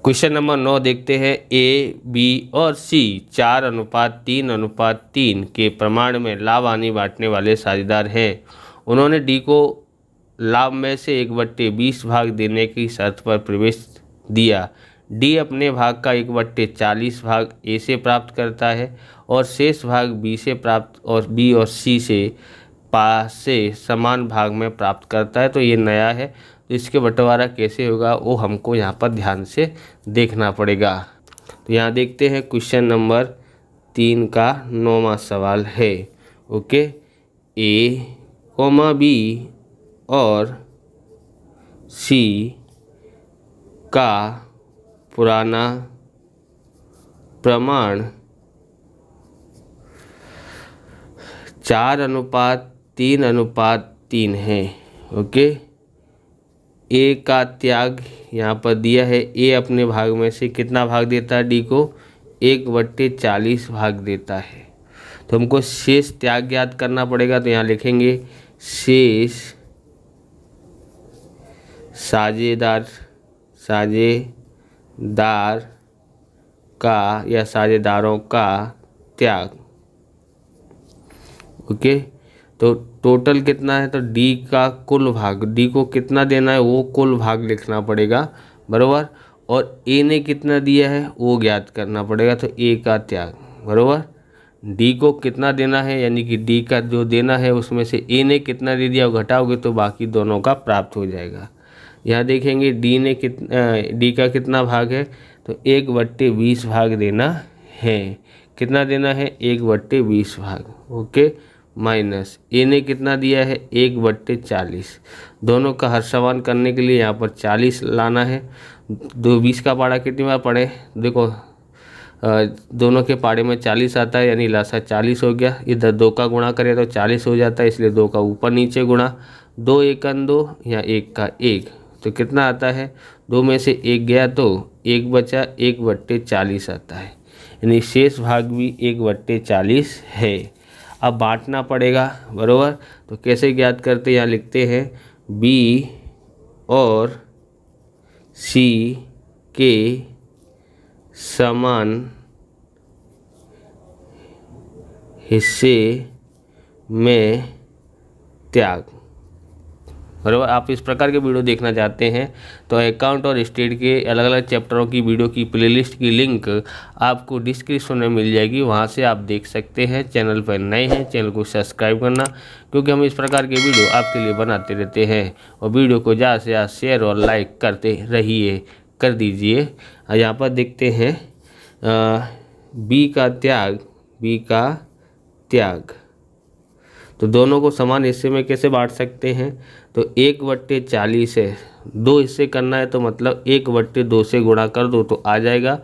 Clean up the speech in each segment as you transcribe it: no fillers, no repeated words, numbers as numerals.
Question number 9 देखते हैं। ए, B और सी 4:3:3 के प्रमाण में लाभ हानि बांटने वाले साझेदार हैं। उन्होंने डी को लाभ में से 1/20 भाग देने की शर्त पर प्रवेश दिया। डी अपने भाग का 1/40 भाग ए से प्राप्त करता है और शेष भाग बी से प्राप्त और बी और सी से समान भाग में प्राप्त करता है। तो ये नया है, तो इसके बंटवारा कैसे होगा वो हमको यहाँ पर ध्यान से देखना पड़ेगा। तो यहाँ देखते हैं क्वेश्चन नंबर 3 का 9वां सवाल है। ओके, ए, बी और सी का पुराना प्रमाण 4:3:3 है। ओके, ए का त्याग यहाँ पर दिया है। ए अपने भाग में से कितना भाग देता है डी को? 1/40 भाग देता है। तो हमको शेष त्याग ज्ञात करना पड़ेगा। तो यहाँ लिखेंगे शेष साझेदार का या साझेदारों का त्याग। ओके, तो टोटल कितना है? तो डी का कुल भाग, डी को कितना देना है वो कुल भाग लिखना पड़ेगा, बरोबर। और ए ने कितना दिया है वो ज्ञात करना पड़ेगा। तो ए का त्याग, बरोबर। डी को कितना देना है, यानी कि डी का जो देना है उसमें से ए ने कितना दे दिया वो घटाओगे तो बाकी दोनों का प्राप्त हो जाएगा। यहाँ देखेंगे डी का कितना भाग है, तो 1/20 भाग देना है। कितना देना है? 1/20 भाग। ओके, माइनस ए ने कितना दिया है? 1/40। दोनों का हर समान करने के लिए यहाँ पर 40 लाना है। 20 का पारा कितनी बार पढ़े? देखो दोनों के पारे में 40 आता है, यानी लासा 40 हो गया। इधर 2 का गुणा करें तो 40 हो जाता है, इसलिए 2 का ऊपर नीचे गुणा। 2 एकन 2 या 1 का 1, तो कितना आता है? 2 में से 1 गया तो 1 बचा, 1/40 आता है, यानी शेष भाग भी 1/40 है। अब बांटना पड़ेगा, बरोबर। तो कैसे ज्ञात करते हैं? यहाँ लिखते हैं बी और सी के समान हिस्से में त्याग, बराबर। आप इस प्रकार के वीडियो देखना चाहते हैं तो अकाउंट और स्टेट के अलग अलग चैप्टरों की वीडियो की प्लेलिस्ट की लिंक आपको डिस्क्रिप्शन में मिल जाएगी, वहां से आप देख सकते हैं। चैनल पर नए हैं, चैनल को सब्सक्राइब करना, क्योंकि हम इस प्रकार के वीडियो आपके लिए बनाते रहते हैं। और वीडियो को ज़्यादा से ज़्यादा शेयर और लाइक करते रहिए, कर दीजिए। यहाँ पर देखते हैं बी का त्याग, तो दोनों को समान हिस्से में कैसे बांट सकते हैं? तो 1/40 है, 2 हिस्से करना है तो मतलब 1/2 से गुणा कर दो तो आ जाएगा।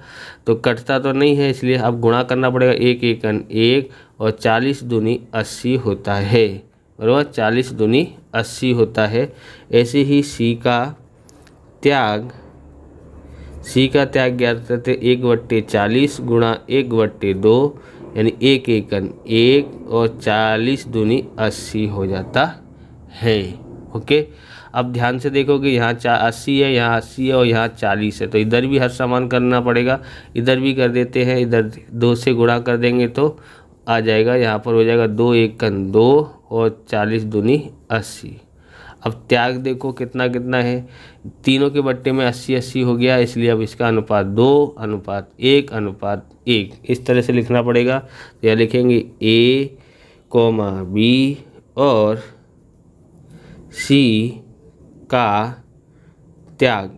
तो कटता तो नहीं है, इसलिए अब गुणा करना पड़ेगा। 1 एकन 1 और 40 दूनी 80 होता है, बराबर। 40 दूनी 80 होता है। ऐसे ही सी का त्याग ज्ञात करते 1/40 गुणा 1/2, यानी 1 एकन 1 और 40 दूनी 80 हो जाता है। ओके, अब ध्यान से देखोगे यहाँ 80 है, यहाँ 80 है और यहाँ 40 है, तो इधर भी हर समान करना पड़ेगा। इधर भी कर देते हैं, इधर 2 से गुणा कर देंगे तो आ जाएगा। यहाँ पर हो जाएगा 2 एकन 2 और 40 दूनी 80। अब त्याग देखो कितना कितना है, तीनों के बट्टे में 80-80 हो गया, इसलिए अब इसका अनुपात 2:1:1 इस तरह से लिखना पड़ेगा। तो यह लिखेंगे ए, बी और सी का त्याग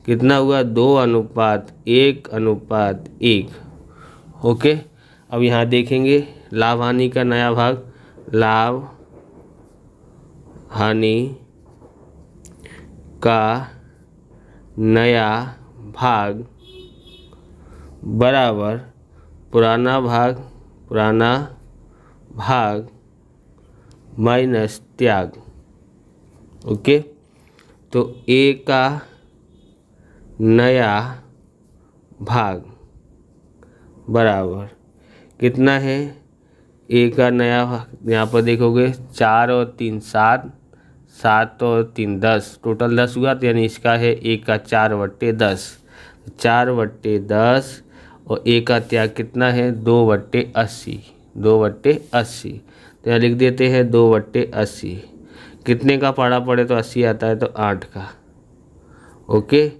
कितना हुआ? 2:1:1। ओके, अब यहाँ देखेंगे लाभ हानि का नया भाग, लाभ हानि का नया भाग बराबर पुराना भाग माइनस त्याग। ओके, तो ए का नया भाग बराबर कितना है? ए का नया भाग यहाँ पर देखोगे 4 और 3 7, 7 और 3 10, टोटल 10 हुआ। तो यानी इसका है ए का 4/10। 4/10 और ए का त्याग कितना है 2/80, 2/80। तो यहाँ लिख देते हैं 2/80। कितने का पाड़ा पड़े तो 80 आता है, तो 8 का। ओके,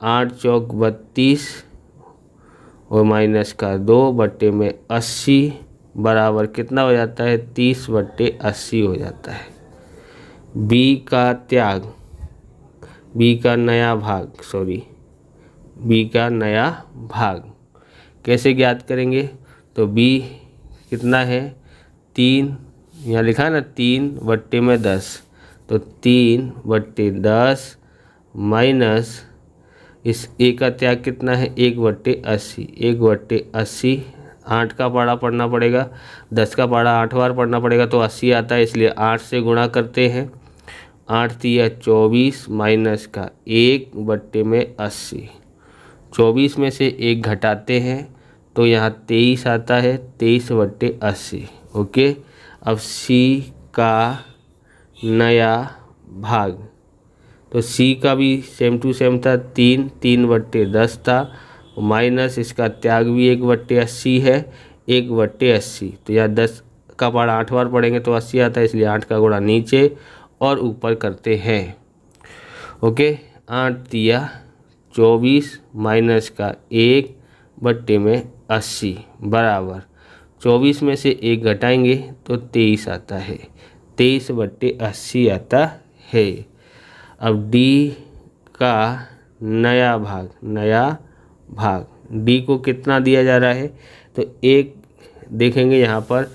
8 चौक 32 और माइनस का 2/80 बराबर कितना हो जाता है 30/80 हो जाता है। बी का त्याग, बी का नया भाग, सॉरी बी का नया भाग कैसे ज्ञात करेंगे? तो बी कितना है 3, यहाँ लिखा है ना 3/10, तो 3/10 माइनस इस ए का त्याग कितना है 1/80, 1/80। 8 का पाड़ा पढ़ना पड़ेगा, 10 का पाड़ा 8 बार पढ़ना पड़ेगा तो 80 आता है, इसलिए 8 से गुणा करते हैं। 8 तिया 24 माइनस का 1/80। 24 में से 1 घटाते हैं तो यहाँ 23 आता है, 23/80। ओके, अब सी का नया भाग, तो सी का भी सेम टू सेम था, 3/10 था, माइनस इसका त्याग भी 1/80 है, 1/80। तो यहाँ 10 का पाड़ा 8 बार पढ़ेंगे तो 80 आता है, इसलिए 8 का गुणा नीचे और ऊपर करते हैं। ओके, 8 तिया 24 माइनस का 1/80 बराबर 24 में से 1 घटाएंगे तो 23 आता है, 23/80 आता है। अब डी का नया भाग, नया भाग डी को कितना दिया जा रहा है? तो एक देखेंगे यहाँ पर,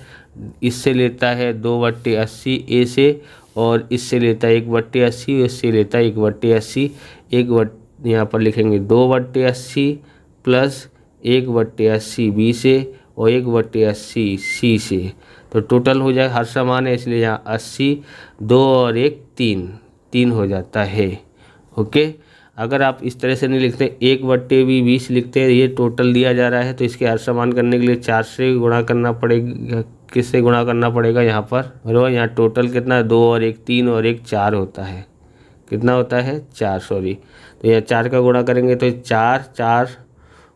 इससे लेता है 2/80 ए से, और इससे लेता है 1/80, इससे लेता है 1/80। यहाँ पर लिखेंगे 2/80 प्लस 1/80 बी से और 1/80 सी से, तो टोटल हो जाए, हर समान है इसलिए यहाँ 80, 2 और 1 3 हो जाता है। ओके, अगर आप इस तरह से नहीं लिखते 1/20 लिखते हैं, ये टोटल दिया जा रहा है, तो इसके हर समान करने के लिए 4 से गुणा करना पड़ेगा। किससे गुणा करना पड़ेगा यहाँ पर? बराबर, यहाँ टोटल कितना है 2 और 1 3 और 1 4 होता है। कितना होता है 4, सॉरी। तो यहाँ 4 का गुणा करेंगे तो 4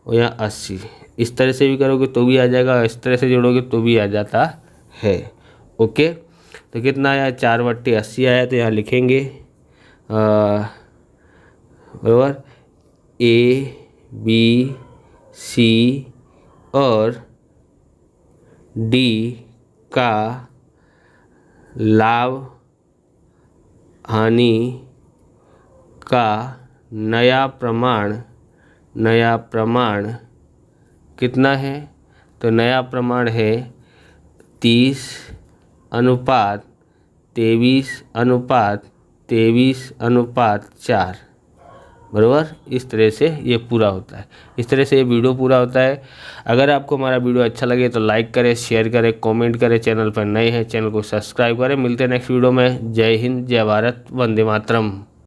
और यहाँ 80। इस तरह से भी करोगे तो भी आ जाएगा, इस तरह से जोड़ोगे तो भी आ जाता है। ओके, तो कितना आया 4/80 आया, तो यहाँ लिखेंगे बराबर ए बी सी और डी का लाभ हानि का नया प्रमाण कितना है? तो नया प्रमाण है 30:23:4 बराबर। इस तरह से ये पूरा होता है, इस तरह से ये वीडियो पूरा होता है। अगर आपको हमारा वीडियो अच्छा लगे तो लाइक करें, शेयर करें, कमेंट करें। चैनल पर नए हैं चैनल को सब्सक्राइब करें। मिलते हैं नेक्स्ट वीडियो में। जय हिंद, जय भारत, वंदे मातरम।